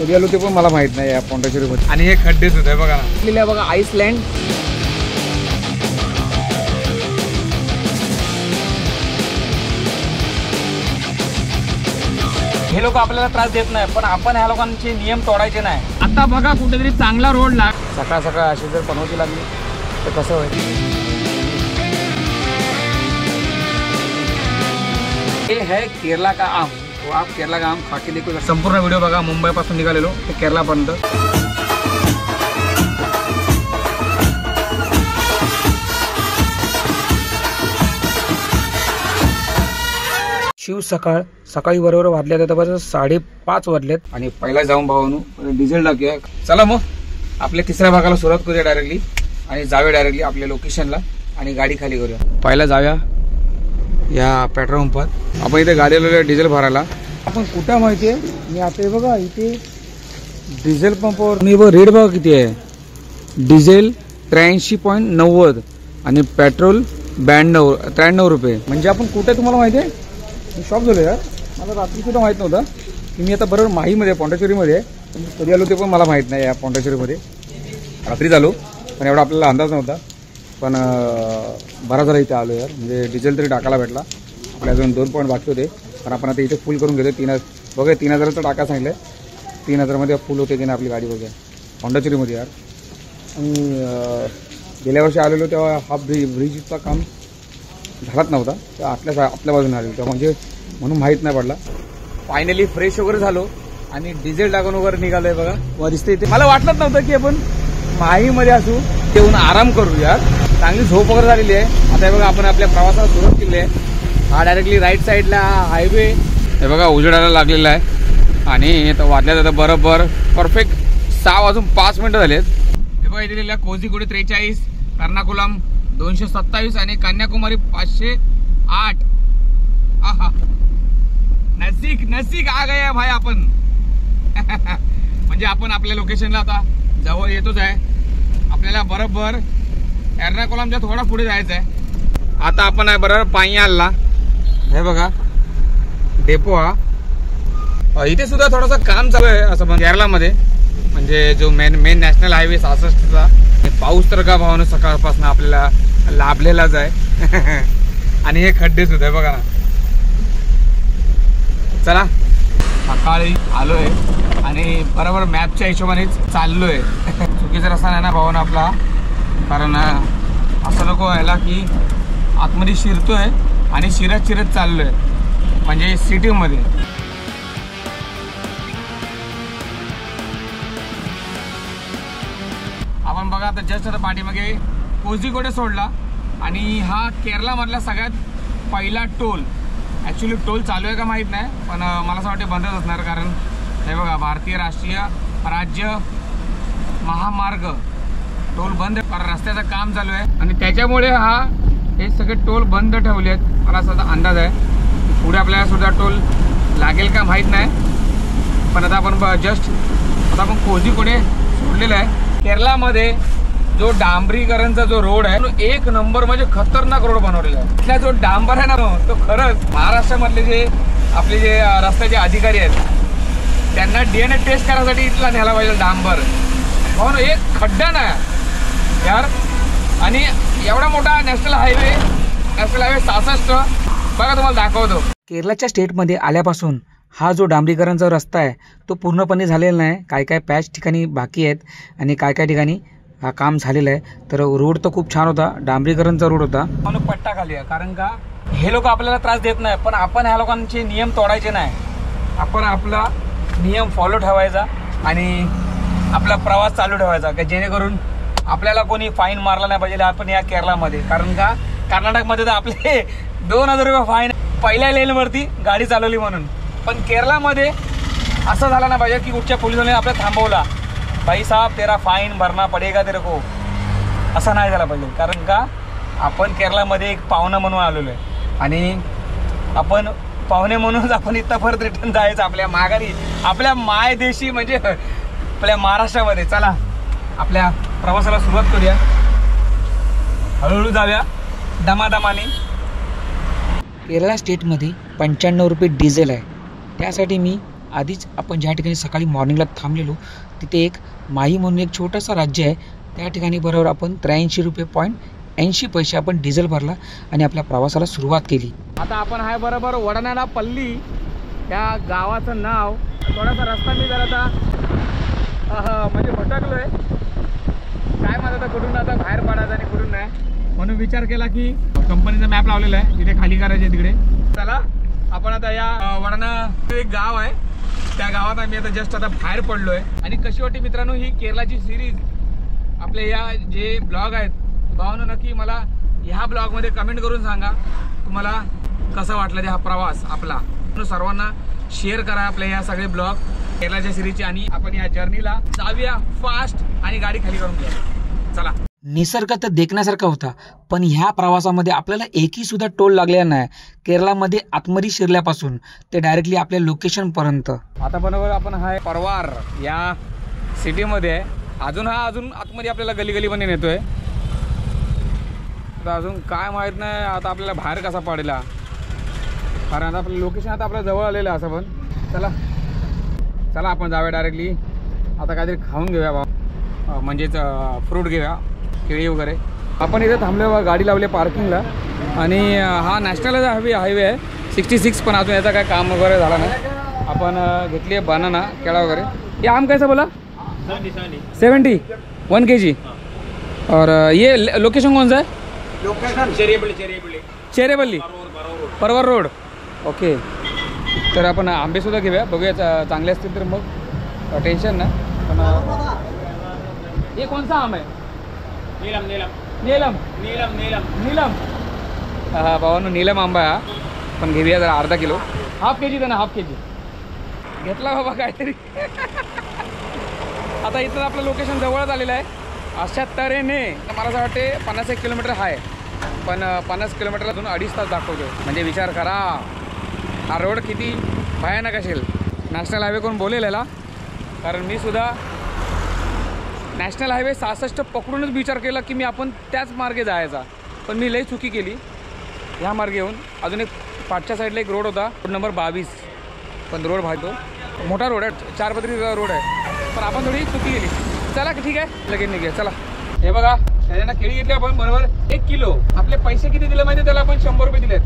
कधी आलो ते पण मला माहित नाही या पॉंडिचेरीमध्ये. आणि हे खड्डे सुद्धा आहे बघा ना, लिहिलं बघा आईसलँड. हे लोक आपल्याला त्रास देत नाही, पण आपण ह्या लोकांचे नियम तोडायचे नाही. आता बघा कुठेतरी चांगला रोड लाग, सकाळ सकाळ अशी जर पनवती लागली तर कसं होईल. हे है केरला का आम. तो आप केरला का आम खा के देखो. संपूर्ण व्हिडिओ बघा, मुंबईपासून निघालेलो ते केरलापर्यंत. शिव सकाळी बरोबर वाजल्यात आता बरं 5:30 वाजलेत आणि पहिला जाऊन भावानू डिझेल टाकूया. चला मग आपल्या तिसऱ्या भागाला सुरुवात करूया डायरेक्टली आणि जाऊया डायरेक्टली आपल्या लोकेशनला आणि गाडी खाली करूया. पहिला जाऊया या पेट्रोल पंपात. आपण इथे गाडी आलेलो डिझेल भरायला. आपण कुठं माहितीये, मी आता बघा इथे डिझेल पंपावर मी बघ रेट बघा किती आहे. डिझेल 83.90 आणि पेट्रोल 93 रुपये. म्हणजे आपण कुठे तुम्हाला माहिती आहे, मी शॉप झालो यार. मला रात्री सुद्धा माहीत नव्हतं की मी आता बरोबर माहीमध्ये पॉंडिचेरीमध्ये. कधी आलो ते पण मला माहीत नाही या पॉंडिचेरीमध्ये. रात्री झालो पण एवढा आपल्याला अंदाज नव्हता. पण बरा झाला इथे आलो यार. म्हणजे डिझेल तरी टाकायला भेटला. आपल्या अजून 2 पॉईंट बाकी होते, पण आपण आता इथे फुल करून घेतो. 3,000चा टाका सांगितलं. 3,000मध्ये फुल होते की नाही आपली गाडी बघा पॉंडिचेरीमध्ये यार. आणि गेल्या वर्षी आलेलो तेव्हा हा ब्रिजचा काम झालाच नव्हता, तेव्हा आपल्या बाजूने आलेलो तेव्हा, म्हणजे म्हणून माहीत नाही पडला. फायनली फ्रेश वगैरे झालो आणि डिझेल टाकून वगैरे निघालोय बघा. व दिसते इथे. मला वाटलंच नव्हतं की आपण माहीमध्ये असू, येऊन आराम करू यार. चांगली झोप वगैरे झालेली आहे. आता हे बघा आपण आपल्या प्रवासाला सुरुवात केली आहे. हा डायरेक्टली राईट साईडला हायवे. हे बघा उजेडायला लागलेला आहे आणि आता वाजल्यात आता बरोबर परफेक्ट 6:05 झालेत. हे बघा इथे लिहिलं कोझीकोड 43, एर्नाकुलम 227 आणि कन्याकुमारी 508. आहा, नजीक आ गए भाई आपण. म्हणजे आपण आपल्या लोकेशनला आता जवळ येतोच आहे. आपल्याला बरोबर एर्नाकुलमच्या थोडा पुढे जायचं आहे. आता आपण आहे बरोबर पाययालला. हे बघा डेपो हा. इथे सुद्धा थोडंसं काम चालू आहे असं केरलामध्ये. म्हणजे जो मेन नॅशनल हायवे 66चा. पाऊस तर का भावानं सकाळपासून आपल्याला लाभलेलाच आहे. आणि हे खड्डे सुद्धा बघा ना. चला सकाळी आलोय आणि बरोबर मॅपच्या हिशोबानेच चाललोय. चुकीचा रस्ता नाही ना भावानं आपला, कारण असं नको व्हायला की आतमध्ये शिरतोय आणि शिरत चाललोय म्हणजे सिटीमध्ये. आपण बघा आता जस्ट आता पाठीमागे कोझीकोड सोडला आणि हा केरलामधला सगळ्यात पहिला टोल. ॲक्च्युली टोल चालू आहे का माहीत नाही, पण मला असं वाटतं बंदच असणार. कारण हे बघा भारतीय राष्ट्रीय राज्य महामार्ग टोल बंद, कारण रस्त्याचं काम चालू आहे आणि त्याच्यामुळे हे सगळे टोल बंद ठेवले आहेत. मला असा अंदाज आहे. पुढे आपल्याला सुद्धा टोल लागेल का माहीत नाही. पण आता आपण आपण कोझीकोडे सोडलेलं आहे. केरलामध्ये जो डांबरीकरणचा जो रोड आहे तो 1 नंबर म्हणजे खतरनाक रोड बनवलेला आहे. इथला जो डांबर आहे ना तो खरंच महाराष्ट्रामधले जे आपले जे रस्त्याचे अधिकारी आहेत त्यांना DNA टेस्ट करायसाठी इथला न्यायला पाहिजे डांबर. म्हणून एक खड्डा नाही यार. आणि एवढा मोठा नॅशनल हायवे 66 बघा तुम्हाला दाखवतो. केरळच्या स्टेटमध्ये आल्यापासून हा जो डांबरीकरणचा रस्ता आहे तो पूर्णपणे झालेला नाही. काय पॅच ठिकाणी बाकी आहेत आणि काय ठिकाणी हा काम झालेलं आहे. तर रोड तर खूप छान होता, डांबरीकरणचा रोड होता. म्हणून पट्टा खाली आहे, कारण का हे लोक आपल्याला त्रास देत नाही, पण आपण ह्या लोकांचे नियम तोडायचे नाही. आपण आपला नियम फॉलो ठेवायचा आणि आपला प्रवास चालू ठेवायचा की जेणेकरून आपल्याला कोणी फाईन मारला नाही पाहिजे. आपण या केरळामध्ये, कारण का कर्नाटकमध्ये तर आपले 2,000 रुपये फाईन पहिल्या लेनवरती गाडी चालवली म्हणून. पण केरळामध्ये असं झालं नाही पाहिजे की कुठच्या पोलिसांनी आपल्याला थांबवला, भाई साहब तेरा फाईन भरना पडेगा तेरे को, असं नाही झालं पाहिजे. कारण का आपण केरळामध्ये एक पाहुणा म्हणून आलेलो आहे आणि आपण पाहुणे म्हणूनच आपण इथं परत रिटर्न जायचं आपल्या माघारी, आपल्या मायदेशी म्हणजे आपल्या महाराष्ट्रामध्ये. चला आपल्या प्रवासाला सुरुवात करूया. हळूहळू जाऊया दमादमाने. केरळ स्टेटमध्ये 95 रुपये डिझेल आहे. त्यासाठी मी आधीच आपण ज्या ठिकाणी सकाळी मॉर्निंगला थांबलेलो तिथे एक माही म्हणून एक छोटासा राज्य आहे, त्या ठिकाणी बरोबर आपण 83 रुपये पॉईंट 80 पैसे आपण डिझेल भरला आणि आपल्या प्रवासाला सुरुवात केली. आता आपण आहे बरोबर वडाणा पल्ली या गावाचं नाव. थोडासा रस्ता मी जरा आता म्हणजे भटकलोय, काय माझं आता कुठून आता बाहेर पडायचं आणि कुठून नाही, म्हणून विचार केला की कंपनीचा मॅप लावलेला आहे तिथे खाली करायचे तिकडे. चला आपण आता या वडाणा एक गाव आहे त्या गावात आम्ही आता जस्ट आता बाहेर पडलोय. आणि कशी वाटते मित्रांनो ही केरलाची सिरीज, आपले या जे ब्लॉग आहेत भावांनो नक्की मला ह्या ब्लॉगमध्ये कमेंट करून सांगा तुम्हाला कसा वाटला हा प्रवास आपला. सर्वांना शेअर करा आपले या सगळे ब्लॉग केरलाच्या सिरीजचे आणि आपण या जर्नीला जाऊया फास्ट आणि गाडी खाली करून घ्या. चला. निसर्ग तर देखण्यासारखा होता, पण ह्या प्रवासामध्ये आपल्याला एकही सुद्धा टोल लागलेला नाही. केरळामध्ये आतमध्ये शिरल्यापासून ते डायरेक्टली आपल्या लोकेशनपर्यंत. आता बरोबर आपण हा परवार या सिटीमध्ये आहे. अजून आतमध्ये आपल्याला गलीमध्ये नेतोय. तर अजून काय माहीत नाही आता आपल्याला बाहेर कसा पडेला, कारण आता आपलं लोकेशन आता आपल्या जवळ आलेलं आहे असं. पण चला आपण जाऊया डायरेक्टली. आता काहीतरी खाऊन घेऊया बा, म्हणजेच फ्रूट घेऊया, केळी वगैरे. आपण इथे थांबलो बा, गाडी लावली पार्किंगला. आणि हा नॅशनल हायवे आहे 66, पण अजून याचा काय काम वगैरे झाला नाही. आपण घेतली आहे बनाना केळा वगैरे. ये आम कैसा बोला 70 1 kg. और ये लोकेशन कौन सा है? लोकेशन चेरेबल्ली परवर रोड. ओके. तर आपण आंबेसुद्धा घेऊया, बघूया चांगले असतील तर मग टेन्शन ना. पण ये कौन सा आम है? नीलम. हा भावांनो नीलम आंबा हा, पण घेऊया जरा अर्धा किलो. हाफ के जी दे ना, हाफ के जी घेतला बाबा काहीतरी. आता इथं आपलं लोकेशन जवळच आलेलं आहे. अशा तऱ्हेने मला असं वाटते 51 किलोमीटर आहे, पण 50 किलोमीटरला अजून 2.5 तास दाखवतो. म्हणजे विचार करा हा रोड किती भयानक असेल. नॅशनल हायवे कोण बोलेल याला, कारण मी सुद्धा नॅशनल हायवे 66 पकडूनच विचार केला की मी आपण त्याच मार्गे जायचा, पण मी लई चुकी केली. ह्या मार्गे येऊन अजून एक पाठच्या साईडला एक रोड होता, रोड नंबर 22, पण रोड भागतो मोठा रोड आहे, 4 पदरी रोड आहे, पण आपण थोडी चुकी केली. चला ठीक आहे लगेच निघूया. चला. हे बघा त्याच्यानं केळी घेतली आपण बरोबर 1 किलो. आपले पैसे किती दिले माहिती, त्याला आपण 100 रुपये दिलेत.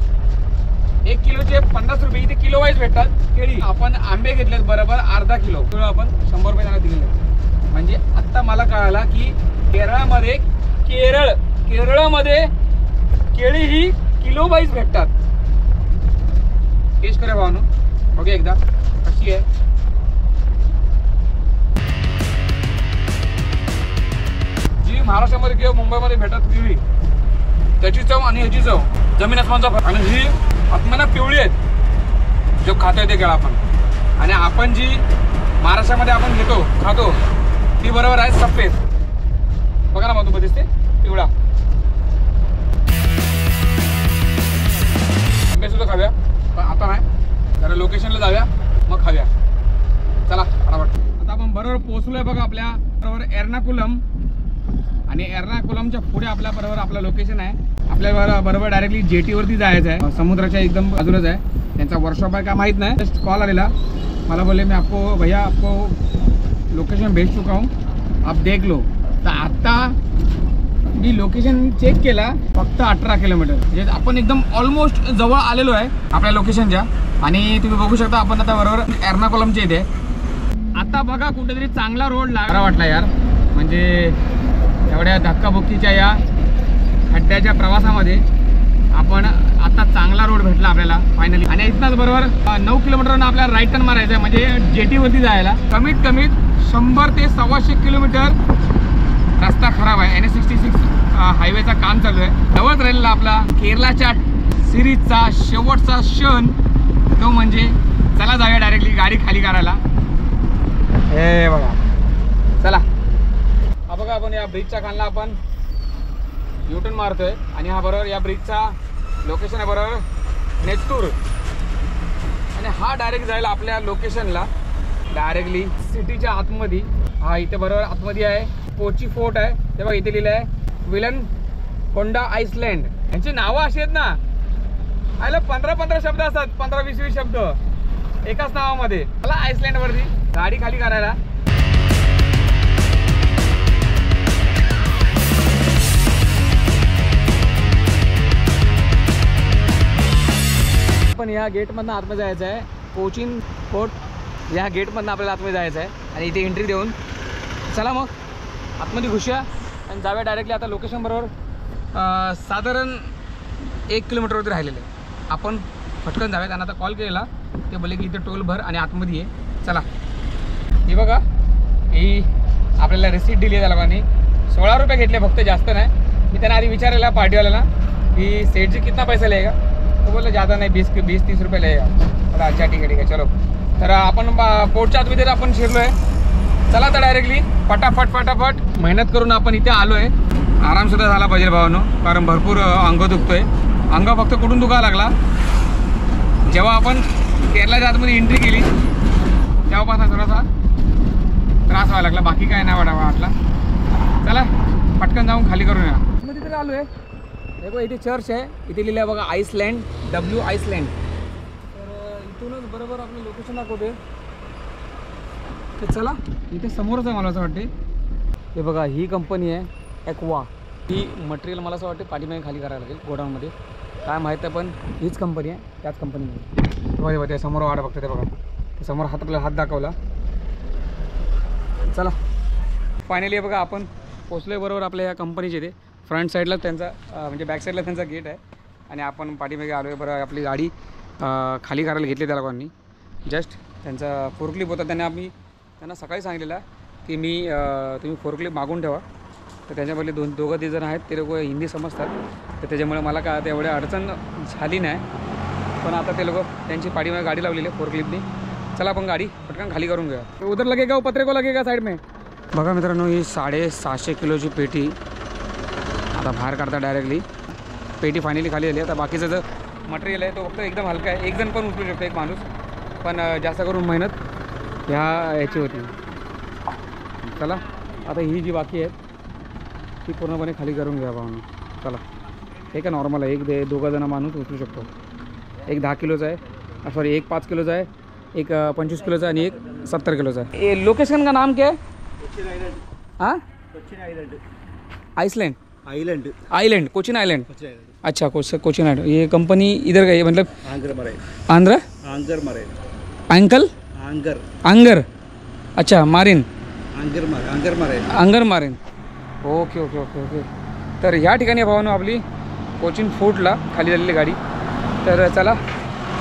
1 किलोचे 50 रुपये इथे किलो वाईज भेटतात केळी. आपण आंबे घेतलेत बरोबर अर्धा किलो, आपण 100 रुपये त्यांना दिलेले. म्हणजे आत्ता मला कळाला की केरळामध्ये केळी ही किलो वाईज भेटतात. टेस्ट करा भावनो, बघूया एकदा कशी आहे. जी महाराष्ट्रामध्ये किंवा मुंबईमध्ये भेटतात केळी त्याची चव आणि ह्याची चव जमीन आसमानचा फरक. आणि ही आत्म्याला पिवळी आहेत जो खातोय ते केळं आपण, आणि आपण जी महाराष्ट्रामध्ये आपण खातो ती बरोबर आहे सफेद. बघा ना मग दिसते पिवळा. आंबे सुद्धा खाव्या, पण आता नाही, जरा लोकेशनला जाऊया मग खाव्या. चला फटाफट. आता आपण बरोबर पोहोचलोय बघा आपल्या बरोबर एर्नाकुलम. आणि एर्नाकुलमच्या पुढे आपल्या बरोबर आपलं लोकेशन आहे. आपल्या बरोबर डायरेक्टली जेटीवरती जायचं आहे, समुद्राच्या एकदम बाजूलाच आहे. त्यांचा वर्कशॉप आहे का माहीत नाही, जस्ट कॉल आलेला मला, बोले मैं आपको लोकेशन भेज चुका हूँ, आप देख लो. तर आता मी लोकेशन चेक केला, फक्त 18 किलोमीटर, म्हणजे आपण एकदम ऑलमोस्ट जवळ आलेलो आहे आपल्या लोकेशनच्या. आणि तुम्ही बघू शकता आपण आता बरोबर एर्नाकुलमच्या इथे. आता बघा कुठेतरी चांगला रोड लागला वाटला यार, म्हणजे एवढ्या धक्काबुक्कीच्या या खड्ड्याच्या प्रवासामध्ये आपण आता चांगला रोड भेटला आपल्याला फायनली. आणि इथनंच बरोबर 9 किलोमीटरनं आपल्याला राईट टर्न मारायचं आहे, म्हणजे जेटीवरती जायला. कमीत 100 ते 125 किलोमीटर रस्ता खराब आहे. NH66 हायवेचा काम चालू आहे. जवळच राहिलेला आपला केरलाच्या सिरीजचा शेवटचा क्षण तो म्हणजे चला जाऊया डायरेक्टली गाडी खाली करायला. हे बघा चला. हा बघा आपण या ब्रिजच्या खालला आपण युटर्न मारतोय. आणि हा बरोबर या ब्रिजचा लोकेशन आहे बरोबर नेत्तूर. आणि हा डायरेक्ट जायला आपल्या लोकेशनला डायरेक्टली सिटीच्या आतमध्ये. हा इथे बरोबर आतमध्ये आहे कोची फोर्ट आहे. ते बघा इथे लिहिलं आहे विलनकोंडा आईसलँड. यांची नावं अशी आहेत ना, आयला 15 शब्द असतात, 15-20 शब्द. एकाच नावामध्ये. मला आईसलँड वरती गाडी खाली करायला. पण या गेटमधनं आतमध्ये जायचं आहे. कोचिन पोर्ट या गेटमधनं आपल्याला आतमध्ये जायचं आहे आणि इथे एंट्री देऊन चला मग आतमध्ये घुसूया आणि जाऊया डायरेक्टली. आता लोकेशन बरोबर साधारण 1 किलोमीटरवरती राहिलेलं आहे. आपण पटकन जाऊयात. आणि आता कॉल केलेला, ते बोलले की इथे टोल भर आणि आतमध्ये ये. चला, ही बघा, ही आपल्याला रिसीट दिली आहे त्या लोकांनी. 16 रुपये घेतले फक्त, जास्त नाही. मी त्यांना आधी विचारलेला पार्टीवाल्याला की सेठ जी कितना पैसा लगेगा, तो बोलला ज़्यादा नहीं, 20-30 रुपये लगेगा. बोला अच्छा ठीक आहे चलो. तर आपण पोर्टच्या आतमध्ये आपण शिरलो आहे. चला तर डायरेक्टली फटाफट मेहनत करून आपण इथे आलो आहे. आरामसुद्धा झाला पाहिजे भावानो, कारण भरपूर अंग दुखतोय. अंग फक्त कुठून दुखायला लागला, जेव्हा आपण केरळच्या आतमध्ये एंट्री केली तेव्हापासून थोडासा त्रास व्हायला लागला. बाकी काय नाही वाटला. चला पटकन जाऊन खाली करून या. मध्ये तरी आलो आहे. देखो इथे चर्च आहे, इथे लिहिलं आहे बघा आईसलँड, W आईसलँड. तर इथूनच बरोबर आपलं लोकेशन दाखवते. तर चला, इथे समोरच आहे मला असं वाटते. हे बघा, ही कंपनी आहे ॲक्वा. ही मटेरियल मला असं वाटते पाठीमागे खाली करायला लागेल गोडाऊनमध्ये, काय माहीत आहे, पण हीच कंपनी आहे. त्याच कंपनीमध्ये बघा ते समोर वाट बघते. ते बघा ते समोर आपल्याला हात दाखवला. चला फायनली बघा आपण पोचलो आहे बरोबर आपल्या या कंपनीचे. ते फ्रंट साईडला त्यांचा म्हणजे बॅक साईडला त्यांचा गेट आहे आणि आपण पाठीमागे आलो आहे. बरं आपली गाडी खाली करायला घेतली त्या लोकांनी. जस्ट त्यांचा फोरक्लिप होता, त्यांना सकाळी सांगितलेला की तुम्ही फोरक्लिप मागून ठेवा. तर त्याच्यामधले दोघं जण आहेत, ते लोक हिंदी समजतात. तर त्याच्यामुळे मला काय आता एवढ्या अडचण झाली नाही. पण आता ते लोक त्यांची पाठीमागे गाडी लावलेली आहे फोरक्लिपनी. चला आपण गाडी पटकन खाली करून घेऊया. उधर लगेगा वो पत्रे को लगेगा साईड में. बघा मित्रांनो, ही 750 किलोची पेटी आता बाहेर काढता डायरेक्टली. पेटी फायनली खाली झाली. आता बाकीचं जर मटेरियल आहे तो फक्त एकदम हलका आहे. एक जण पण उचलू शकतो, एक माणूस. पण जास्त करून मेहनत याची होती. चला आता ही जी बाकी आहेत ती पूर्णपणे खाली करून घ्या भावना. चला, हे काय नॉर्मल आहे. दोघं जण माणूस उचलू शकतो. एक 10 किलोचा आहे, सॉरी एक 5 किलोचा आहे, एक 25 किलोचा आणि एक 70 किलोचा आहे. ये लोकेशन का नाम क्या है? हाँ, आइसलैंड. Island Cochin island. अच्छा, कोचिन आइलैंड. ये कंपनी इधर का, ये मतलब आंध्र आंगर. अच्छा, मारिन अंगर मारिन. ओके. तर ह्या ठिकाणी भावानं आपली कोचिन फोर्टला खाली झालेली गाडी. तर चला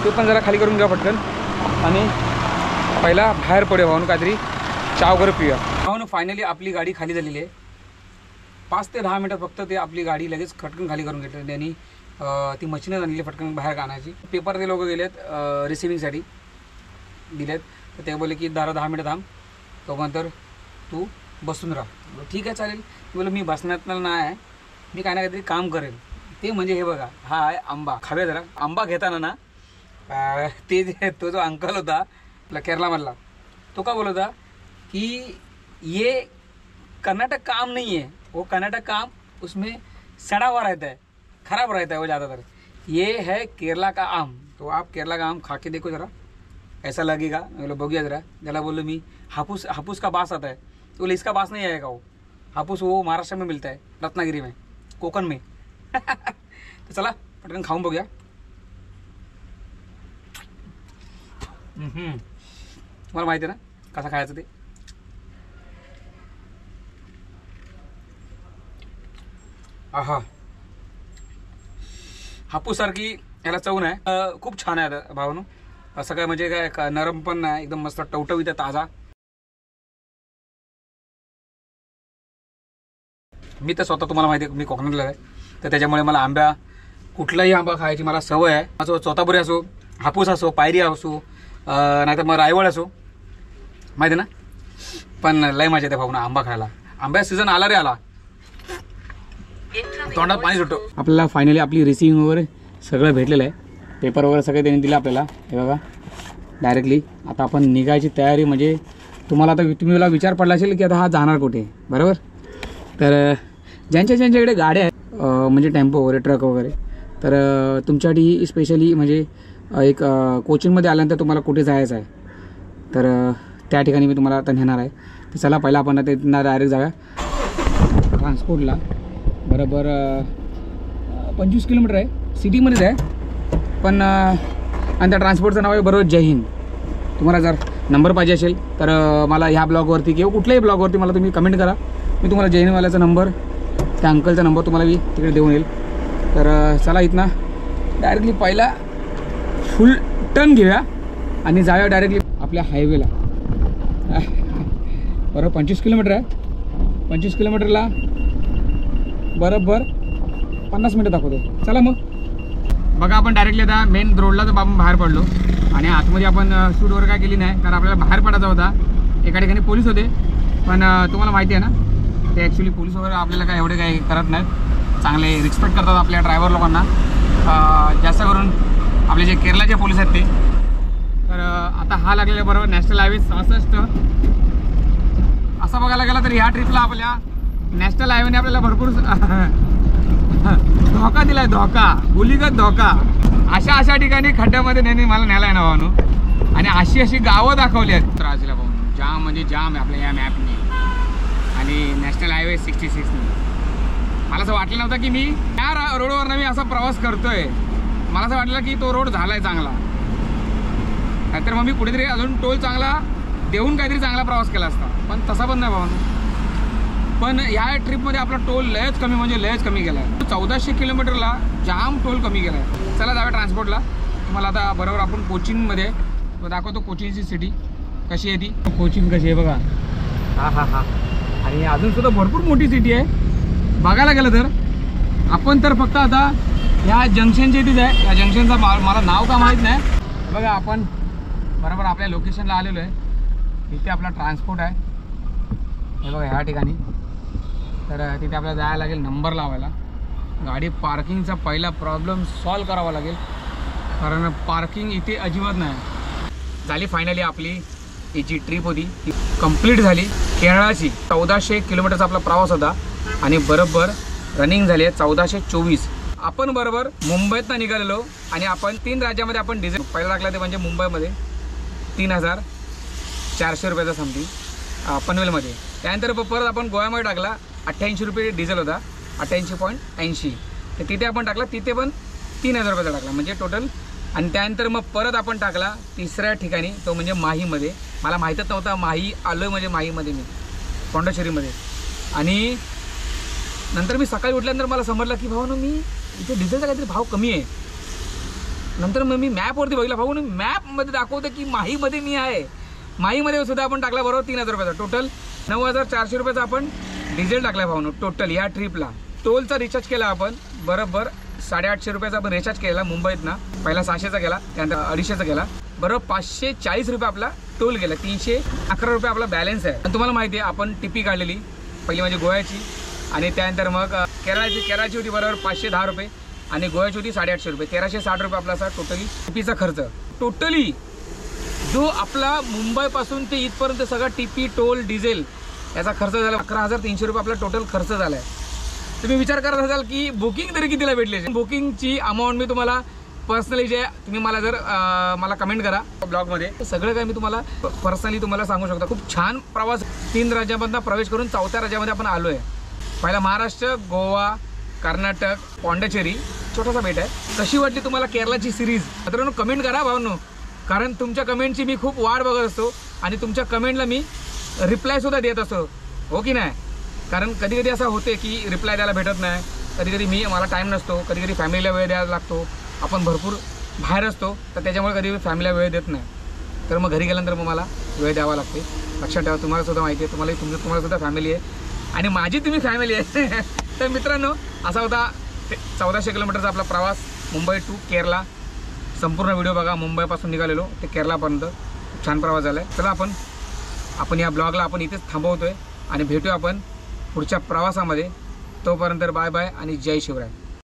ते पण जरा खाली करून घ्या पटकन आणि पहिला बाहेर पडे भावानं, काहीतरी चहा वगैरे पिऊया. भावानं फायनली आपली गाडी खाली झालेली आहे. 5 ते 10 मिनटात फक्त ते आपली गाडी लगेच खटकन खाली करून घेतली. त्यांनी ती मशीनच आणली फटकन बाहेर काढण्याची. पेपर ते लोक गेलेत रिसिव्हिंगसाठी दिलेत. तर ते बोलले की 10 मिनटं थांब, तोपर्यंत तू बसून राहा. ठीक आहे चालेल. बोललो मी बसण्यात नाही आहे, मी काय ना काहीतरी काम करेल. ते म्हणजे हे बघा, हा आहे आंबा. खावे जरा. आंबा घेताना ना तो जो अंकल होता आपला केरलामधला, तो का बोलत होता कि ये कर्नाटक काम नहीं है, वो कर्नाटक काम उसमें सड़ा हुआ रहता है, खराब रहता है वो ज़्यादातर. ये है केरला का आम. तो आप केरला का आम खा के देखो जरा, ऐसा लगेगा. बोलो बघूया जरा. त्याला बोललो मी हापूस का बास आता है. तो बोले इसका बास नहीं आएगा. वो हापूस वो महाराष्ट्र में मिलता है, रत्नागिरी में, कोकण में. तो चला पटकन खाऊन बघूया. तुम्हाला माहिती आहे ना कसं खायचं ते. आहा, हापूस सारखी याला चव नाही. खूप छान आहे भावानो. असं काय म्हणजे काय नरम पण नाही, एकदम मस्त टवटवीत आहे, ताजा. मी तर स्वतः तुम्हाला माहिती आहे मी कोकणातला आहे, तर त्याच्यामुळे मला कुठलाही आंबा खायची मला सवय आहे. असो चोतापुरी असो, हापूस असो, पायरी असो, नाहीतर मग रायवळ असो, माहिती ना. पण लय मजा येते भावना आंबा खायला. आंब्याचा सीझन आला रे आला, तोंडात पाणी सुटतो. आपल्याला फायनली आपली रिसिव्हिंग वगैरे सगळं भेटलेलं आहे. पेपर वगैरे सगळे त्यांनी दिले आपल्याला. हे बघा डायरेक्टली आता आपण निघायची तयारी. म्हणजे तुम्ही मला विचार पडला असेल की आता हा जाणार कुठे, बरोबर. तर ज्यांच्याकडे गाड्या आहेत म्हणजे टेम्पो वगैरे, ट्रक वगैरे, तर तुमच्यासाठी स्पेशली म्हणजे एक कोचिंगमध्ये आल्यानंतर तुम्हाला कुठे जायचं आहे तर त्या ठिकाणी मी तुम्हाला आता नेणार आहे. तर चला पहिला आपण आता इथनं डायरेक्ट जाऊया ट्रान्सपोर्टला. बरोबर 25 किलोमीटर आहे, सिटीमध्येच आहे पण. आणि त्या ट्रान्सपोर्टचं नाव आहे बरोबर जय हिंद. तुम्हाला जर नंबर पाहिजे असेल तर मला ह्या ब्लॉगवरती किंवा कुठल्याही ब्लॉगवरती मला तुम्ही कमेंट करा. मी तुम्हाला जय हिंदवाल्याचा नंबर, त्या अंकलचा नंबर तुम्हाला मी तिकडे देऊन येईल. तर चला इथनं डायरेक्टली पहिला फुल टर्न घेऊया आणि जाऊया डायरेक्टली आपल्या हायवेला. बरोबर 25 किलोमीटर आहे. 25 किलोमीटरला बरोबर 50 मिनटं दाखवतो. चला मग बघा, आपण डायरेक्टली आता मेन रोडला तर आपण बाहेर पडलो आणि आतमध्ये आपण शूट वगैरे काय केली नाही कारण आपल्याला बाहेर पडायचा होता. एका ठिकाणी पोलीस होते पण तुम्हाला माहिती आहे ना, ते ॲक्च्युली पोलीस वगैरे आपल्याला काय एवढे काही करत नाहीत, चांगले रिस्पेक्ट करतात आपल्या ड्रायव्हर लोकांना. जास्त करून आपले जे केरळचे पोलीस आहेत ते. तर आता हा लागलेला बरोबर नॅशनल हायवे 66. असं बघायला गेलं तर ह्या ट्रिपला आपल्या नॅशनल हायवेने आपल्याला भरपूर धोका दिलाय, धोका, गुलीगत धोका. अशा ठिकाणी खड्ड्यामध्ये नेहमी मला न्यायला ना भावनो, आणि अशी गावं दाखवली आहेत त्रासला भावनो. जाम म्हणजे जाम आहे आपल्या या मॅपने आणि नॅशनल हायवे 66ने. मला असं वाटलं नव्हतं की मी त्या रोडवरनं मी असा प्रवास करतोय. मला असं वाटलं की तो रोड झालाय चांगला, नाहीतर मग मी कुठेतरी अजून टोल चांगला देऊन काहीतरी चांगला प्रवास केला असता. पण तसा पण नाही भावनो. पण या ट्रिपमध्ये आपला टोल लयच कमी म्हणजे लयच कमी गेला आहे. 1400 किलोमीटरला जाम टोल कमी गेला आहे. चला जाऊया ट्रान्सपोर्टला. तुम्हाला आता बरोबर आपण कोचिनमध्ये दाखवतो कोचिनची सिटी कशी आहे ती. कोचिन कशी आहे बघा. हा आणि अजूनसुद्धा भरपूर मोठी सिटी आहे बघायला गेलं तर. आपण तर फक्त आता ह्या जंक्शनच्या इथेच आहे. या जंक्शनचा मला नाव का माहीत नाही. बघा आपण बरोबर आपल्या लोकेशनला आलेलो आहे. इथे आपला ट्रान्सपोर्ट आहे हे बघा ह्या ठिकाणी. तर तिथे आपल्याला जायला लागेल नंबर लावायला. गाडी पार्किंगचा पहिला प्रॉब्लेम सॉल्व करावा लागेल कारण पार्किंग इथे अजिबात नाही. झाली फायनली आपली ही जी ट्रिप होती ती कंप्लीट झाली केरळाची. 1400 किलोमीटरचा आपला प्रवास होता आणि बरोबर रनिंग झाली आहे 1424. आपण बरोबर मुंबईतनं निघालेलो आणि आपण 3 राज्यामध्ये आपण डिझेल पहिला टाकला ते म्हणजे मुंबईमध्ये 3400 रुपयाचा समथिंग पनवेलमध्ये. त्यानंतर परत आपण गोव्यामध्ये टाकला 88 रुपये डिझेल होता 88.80. तर तिथे आपण टाकला तिथे पण 3000 रुपयाचा टाकला म्हणजे टोटल. आणि त्यानंतर मग परत आपण टाकला तिसऱ्या ठिकाणी तो म्हणजे माहीमध्ये. मला माहीतच नव्हता माही आलो म्हणजे माहीमध्ये मी पोंडचेरीमध्ये. आणि नंतर मी सकाळी उठल्यानंतर मला समजलं की भाऊ मी इथे डिझेलचा काहीतरी भाव कमी आहे. नंतर मग मी मॅपवरती बघितला भाऊ मॅपमध्ये दाखवतं की माहीमध्ये मी आहे. माहीमध्ये सुद्धा आपण टाकला बरोबर 3000 रुपयाचा टोटल 9400 रुपयाचा आपण डिझेल टाकला भावनो टोटल या ट्रिपला. टोलचा रिचार्ज केला आपण बरोबर 850 रुपयाचा आपण रिचार्ज केला मुंबईतनं. पहिला 600चा केला त्यानंतर 250चा केला बरोबर 540 रुपये आपला टोल गेला. 311 रुपये आपला बॅलन्स आहे. आणि तुम्हाला माहिती आहे आपण टिपी काढलेली पहिली म्हणजे गोव्याची आणि त्यानंतर मग केरळाची होती बरोबर 510 रुपये आणि गोव्याची होती 850 रुपये. 1360 रुपये आपला असा टोटली टिपीचा खर्च. टोटली जो आपला मुंबईपासून ते इथपर्यंत सगळा टिपी टोल डिझेल याचा खर्च झाला 11300 रुपये आपला टोटल खर्च झाला आहे. तुम्ही विचार करत असाल की बुकिंग तरी कितीला भेटली. बुकिंगची अमाऊंट मी तुम्हाला पर्सनली जे तुम्ही मला जर मला कमेंट करा ब्लॉगमध्ये सगळं काही मी तुम्हाला पर्सनली तुम्हाला सांगू शकतो. खूप छान प्रवास 3 राज्यामधून प्रवेश करून 4थ्या राज्यामध्ये आपण आलो आहे. पहिला महाराष्ट्र, गोवा, कर्नाटक, पॉंडचेरी छोटासा बेट आहे. कशी वाटली तुम्हाला केरळाची सिरीज मित्रांनो कमेंट करा भावनो. कारण तुमच्या कमेंटची मी खूप वाट बघत असतो आणि तुमच्या कमेंटला मी रिप्लायसुद्धा देत असतो हो की नाही. कारण कधी कधी असं होते की रिप्लाय द्यायला भेटत नाही. कधी कधी मला टाईम नसतो. कधी कधी फॅमिलीला वेळ द्यायला लागतो. आपण भरपूर बाहेर असतो तर त्याच्यामुळे कधी फॅमिलीला वेळ देत नाही. तर मग घरी गेल्यानंतर मग मला वेळ द्यावा लागते. लक्षात ठेवा तुम्हालासुद्धा माहिती आहे तुम्हालासुद्धा फॅमिली आहे आणि माझी तुम्ही फॅमिली आहे. तर मित्रांनो असा होता 1400 किलोमीटरचा आपला प्रवास मुंबई टू केरला. संपूर्ण व्हिडिओ बघा. मुंबईपासून निघालेलो ते केरळापर्यंत खूप छान प्रवास झाला आहे. चला आपण या ब्लॉगला आपण इथेच थांबवतोय आणि भेटूया आपण पुढच्या प्रवासामध्ये. तोपर्यंत बाय बाय आणि जय शिवराय.